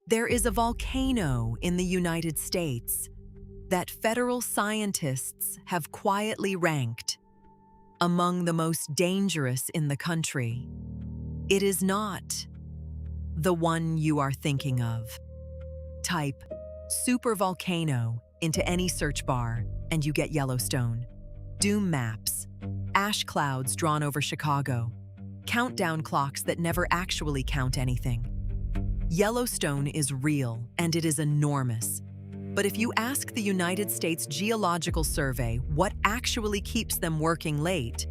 There is a volcano in the United States that federal scientists have quietly ranked among the most dangerous in the country. It is not the one you are thinking of. Type supervolcano into any search bar and you get Yellowstone. Doom maps, ash clouds drawn over Chicago, countdown clocks that never actually count anything. Yellowstone is real and it is enormous. But if you ask the United States Geological Survey what actually keeps them working late,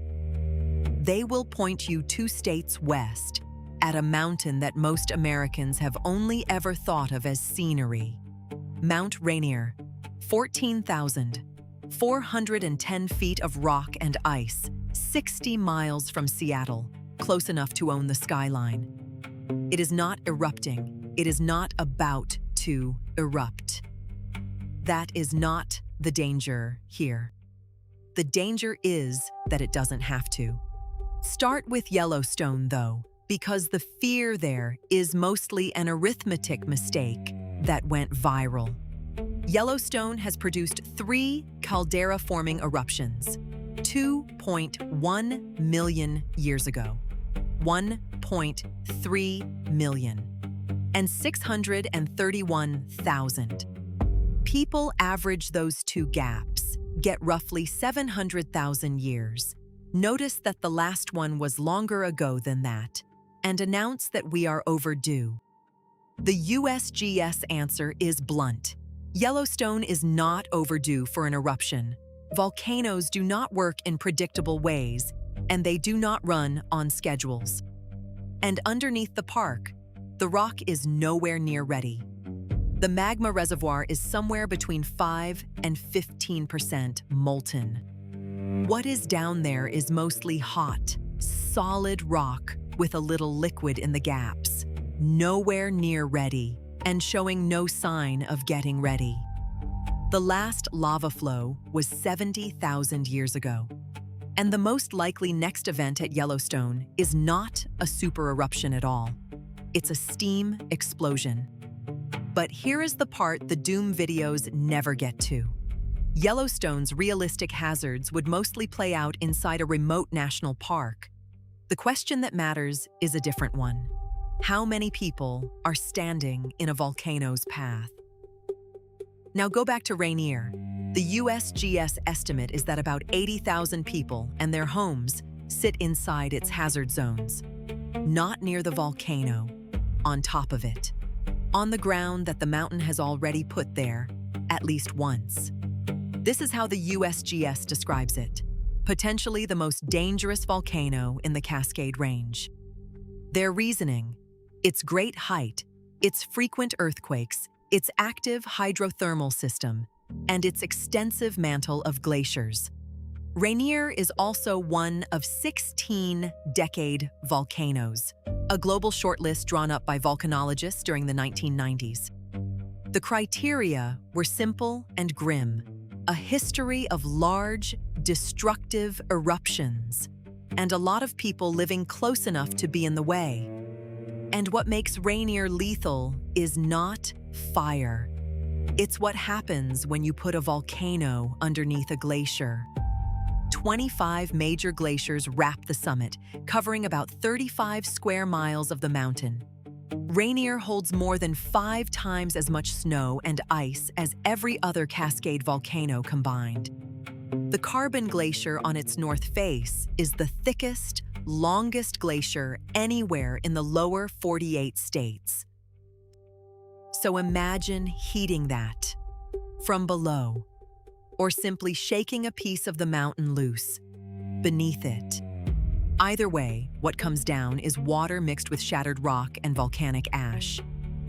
they will point you 2 states west at a mountain that most Americans have only ever thought of as scenery. Mount Rainier, 14,410 feet of rock and ice, 60 miles from Seattle, close enough to own the skyline. It is not erupting. It is not about to erupt. That is not the danger here. The danger is that it doesn't have to. Start with Yellowstone, though, because the fear there is mostly an arithmetic mistake that went viral. Yellowstone has produced 3 caldera-forming eruptions 2.1 million years ago, 1.3 million, and 631,000. People average those 2 gaps, get roughly 700,000 years. Notice that the last one was longer ago than that, and announce that we are overdue. The USGS answer is blunt. Yellowstone is not overdue for an eruption. Volcanoes do not work in predictable ways, and they do not run on schedules. And underneath the park, the rock is nowhere near ready. The magma reservoir is somewhere between 5 and 15% molten. What is down there is mostly hot, solid rock with a little liquid in the gaps, nowhere near ready, and showing no sign of getting ready. The last lava flow was 70,000 years ago. And the most likely next event at Yellowstone is not a super eruption at all. It's a steam explosion. But here is the part the doom videos never get to. Yellowstone's realistic hazards would mostly play out inside a remote national park. The question that matters is a different one. How many people are standing in a volcano's path? Now go back to Rainier. The USGS estimate is that about 80,000 people and their homes sit inside its hazard zones. Not near the volcano, on top of it. On the ground that the mountain has already put there, at least once. This is how the USGS describes it. Potentially the most dangerous volcano in the Cascade Range. Their reasoning: its great height, its frequent earthquakes, its active hydrothermal system, and its extensive mantle of glaciers. Rainier is also one of 16 decade volcanoes, a global shortlist drawn up by volcanologists during the 1990s. The criteria were simple and grim: a history of large, destructive eruptions, and a lot of people living close enough to be in the way. And what makes Rainier lethal is not fire. It's what happens when you put a volcano underneath a glacier. 25 major glaciers wrap the summit, covering about 35 square miles of the mountain. Rainier holds more than 5 times as much snow and ice as every other Cascade volcano combined. The Carbon Glacier on its north face is the thickest, longest glacier anywhere in the lower 48 states. So imagine heating that from below, or simply shaking a piece of the mountain loose beneath it. Either way, what comes down is water mixed with shattered rock and volcanic ash,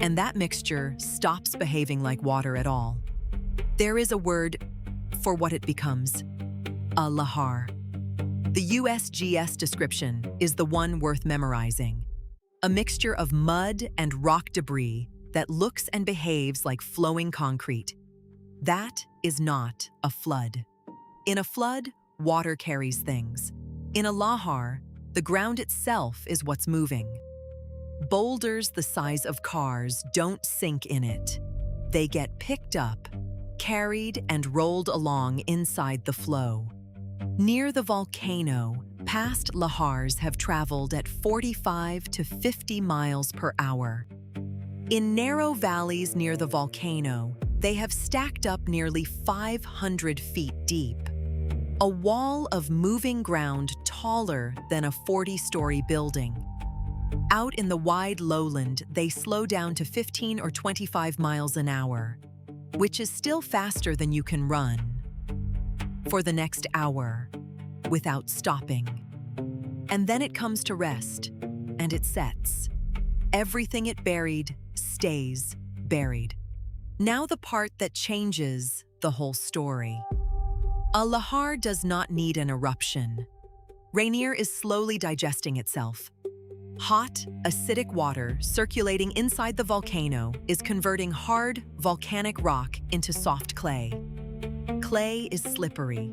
and that mixture stops behaving like water at all. There is a word for what it becomes: a lahar. The USGS description is the one worth memorizing: a mixture of mud and rock debris that looks and behaves like flowing concrete. That is not a flood. In a flood, water carries things. In a lahar, the ground itself is what's moving. Boulders the size of cars don't sink in it. They get picked up, carried, and rolled along inside the flow. Near the volcano, past Lahars have traveled at 45 to 50 miles per hour. In narrow valleys near the volcano, they have stacked up nearly 500 feet deep. A wall of moving ground taller than a 40-story building. Out in the wide lowland, they slow down to 15 or 25 miles an hour, which is still faster than you can run, for the next hour, without stopping. And then it comes to rest, and it sets. Everything it buried stays buried. Now the part that changes the whole story. A lahar does not need an eruption. Rainier is slowly digesting itself. Hot, acidic water circulating inside the volcano is converting hard, volcanic rock into soft clay. Clay is slippery,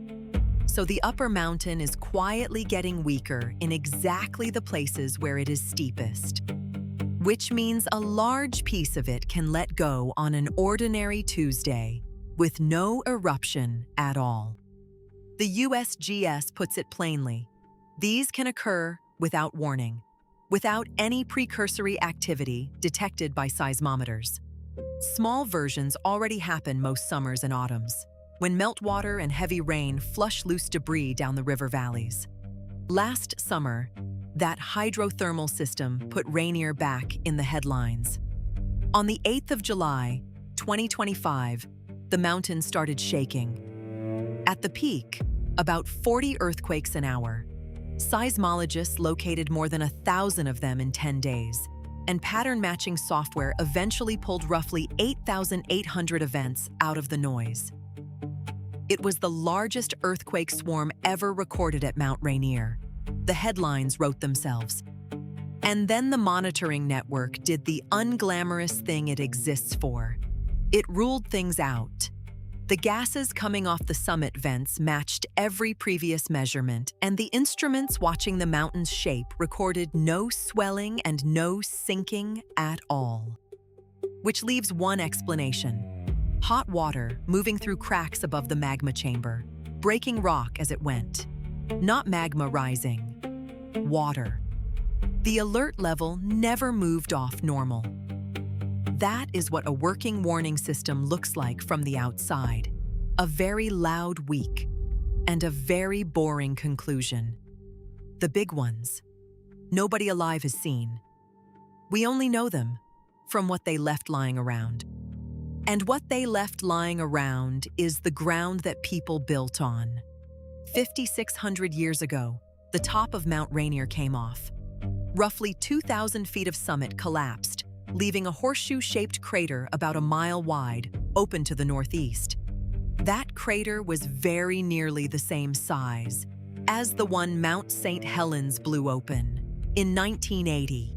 so the upper mountain is quietly getting weaker in exactly the places where it is steepest, which means a large piece of it can let go on an ordinary Tuesday with no eruption at all. The USGS puts it plainly: these can occur without warning, without any precursory activity detected by seismometers. Small versions already happen most summers and autumns, when meltwater and heavy rain flush loose debris down the river valleys. Last summer, that hydrothermal system put Rainier back in the headlines. On the 8th of July, 2025, the mountain started shaking. At the peak, about 40 earthquakes an hour. Seismologists located more than 1,000 of them in 10 days, and pattern-matching software eventually pulled roughly 8,800 events out of the noise. It was the largest earthquake swarm ever recorded at Mount Rainier. The headlines wrote themselves. And then the monitoring network did the unglamorous thing it exists for. It ruled things out. The gases coming off the summit vents matched every previous measurement, and the instruments watching the mountain's shape recorded no swelling and no sinking at all. Which leaves one explanation: hot water moving through cracks above the magma chamber, breaking rock as it went. Not magma rising, water. The alert level never moved off normal. That is what a working warning system looks like from the outside. A very loud week, and a very boring conclusion. The big ones. Nobody alive has seen. We only know them from what they left lying around. And what they left lying around is the ground that people built on. 5,600 years ago, the top of Mount Rainier came off. Roughly 2,000 feet of summit collapsed, leaving a horseshoe-shaped crater about a mile wide, open to the northeast. That crater was very nearly the same size as the one Mount St. Helens blew open in 1980.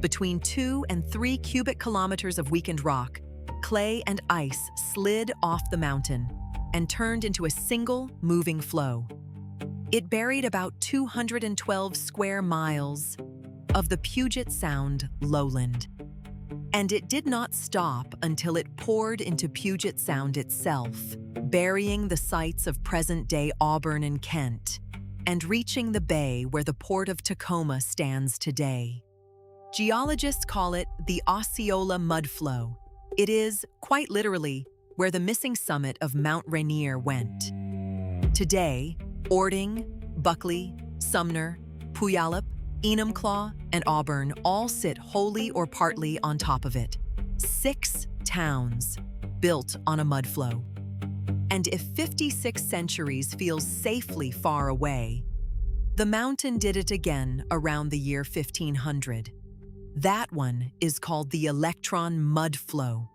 Between 2 and 3 cubic kilometers of weakened rock, clay and ice slid off the mountain and turned into a single moving flow. It buried about 212 square miles of the Puget Sound lowland. And it did not stop until it poured into Puget Sound itself, burying the sites of present-day Auburn and Kent, and reaching the bay where the port of Tacoma stands today. Geologists call it the Osceola Mudflow. It is, quite literally, where the missing summit of Mount Rainier went. Today, Orting, Buckley, Sumner, Puyallup, Enumclaw, and Auburn all sit wholly or partly on top of it. 6 towns built on a mudflow. And if 56 centuries feels safely far away, the mountain did it again around the year 1500. That one is called the Electron Mudflow.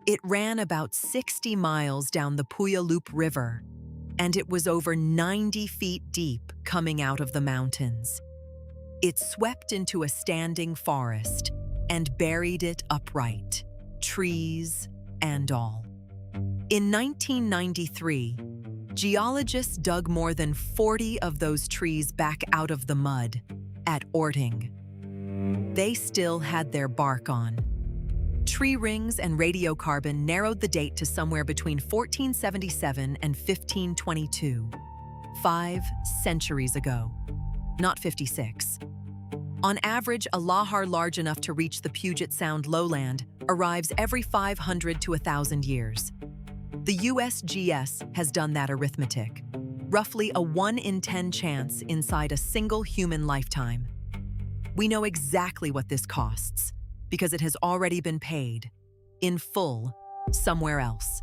It ran about 60 miles down the Puyallup River, and it was over 90 feet deep coming out of the mountains. It swept into a standing forest and buried it upright, trees and all. In 1993, geologists dug more than 40 of those trees back out of the mud at Orting. they still had their bark on. Tree rings and radiocarbon narrowed the date to somewhere between 1477 and 1522, 5 centuries ago, not 56. On average, a lahar large enough to reach the Puget Sound lowland arrives every 500 to 1,000 years. The USGS has done that arithmetic, roughly a 1 in 10 chance inside a single human lifetime. We know exactly what this costs, because it has already been paid, in full, somewhere else.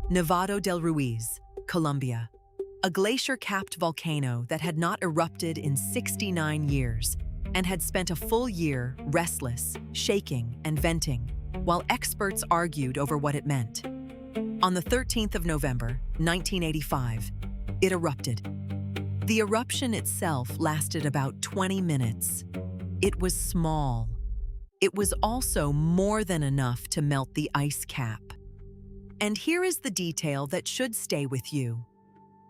Nevado del Ruiz, Colombia, a glacier-capped volcano that had not erupted in 69 years and had spent a full year restless, shaking, and venting, while experts argued over what it meant. On the 13th of November, 1985, it erupted. The eruption itself lasted about 20 minutes. It was small. It was also more than enough to melt the ice cap. And here is the detail that should stay with you.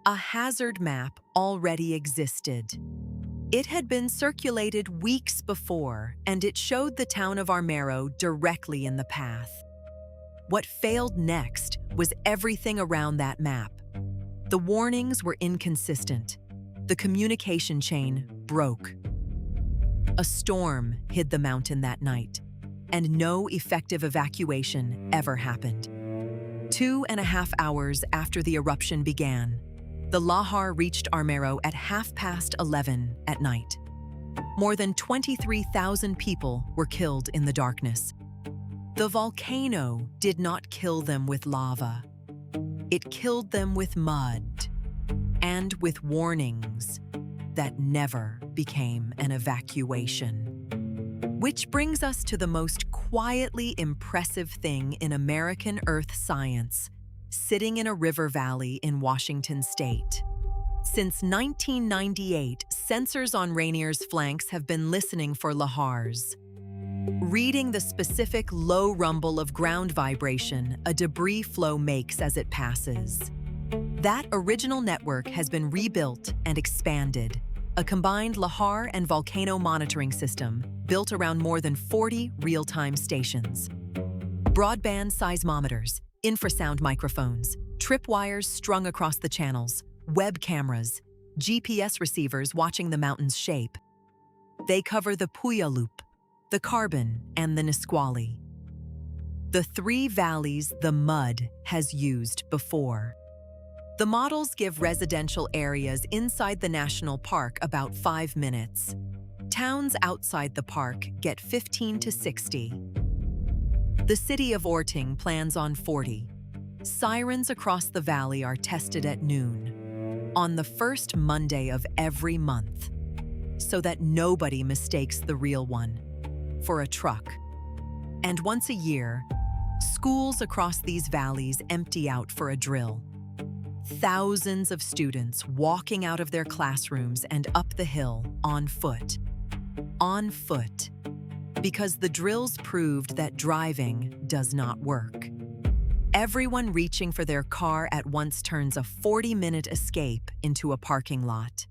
A hazard map already existed. It had been circulated weeks before, and it showed the town of Armero directly in the path. What failed next was everything around that map. The warnings were inconsistent. The communication chain broke. A storm hid the mountain that night, and no effective evacuation ever happened. 2.5 hours after the eruption began, the Lahar reached Armero at 11:30 at night. More than 23,000 people were killed in the darkness. The volcano did not kill them with lava. It killed them with mud and with warnings that never became an evacuation. Which brings us to the most quietly impressive thing in American Earth science, sitting in a river valley in Washington state. Since 1998, sensors on Rainier's flanks have been listening for lahars, reading the specific low rumble of ground vibration a debris flow makes as it passes. That original network has been rebuilt and expanded, a combined lahar and volcano monitoring system built around more than 40 real-time stations. Broadband seismometers, infrasound microphones, tripwires strung across the channels, web cameras, GPS receivers watching the mountain's shape. They cover the Puyallup, the Carbon, and the Nisqually. The 3 valleys the mud has used before. The models give residential areas inside the national park about 5 minutes. Towns outside the park get 15 to 60. The city of Erupting plans on 40. Sirens across the valley are tested at noon, on the first Monday of every month, so that nobody mistakes the real one for a truck. And once a year, schools across these valleys empty out for a drill. Thousands of students walking out of their classrooms and up the hill on foot. On foot. Because the drills proved that driving does not work. Everyone reaching for their car at once turns a 40-minute escape into a parking lot.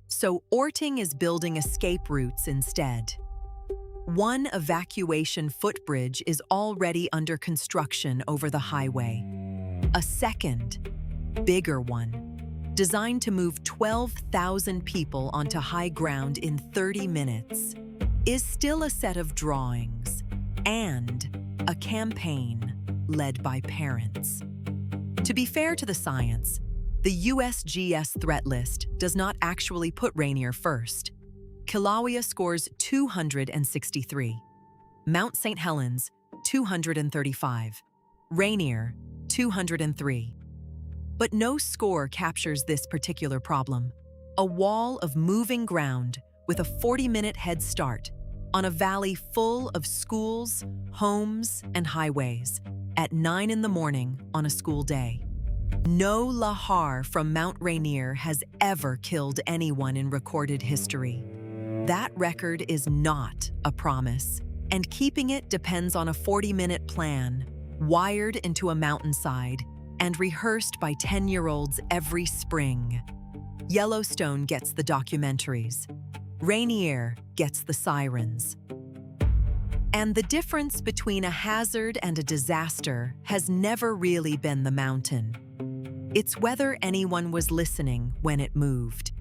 So Erupting is building escape routes instead. One evacuation footbridge is already under construction over the highway. A second, bigger one, designed to move 12,000 people onto high ground in 30 minutes, is still a set of drawings and a campaign led by parents. To be fair to the science, the USGS threat list does not actually put Rainier first. Kilauea scores 263, Mount St. Helens 235, Rainier 203. But no score captures this particular problem. A wall of moving ground with a 40-minute head start on a valley full of schools, homes, and highways at 9 in the morning on a school day. No lahar from Mount Rainier has ever killed anyone in recorded history. That record is not a promise, and keeping it depends on a 40-minute plan, wired into a mountainside and rehearsed by 10-year-olds every spring. Yellowstone gets the documentaries. Rainier gets the sirens. And the difference between a hazard and a disaster has never really been the mountain. It's whether anyone was listening when it moved.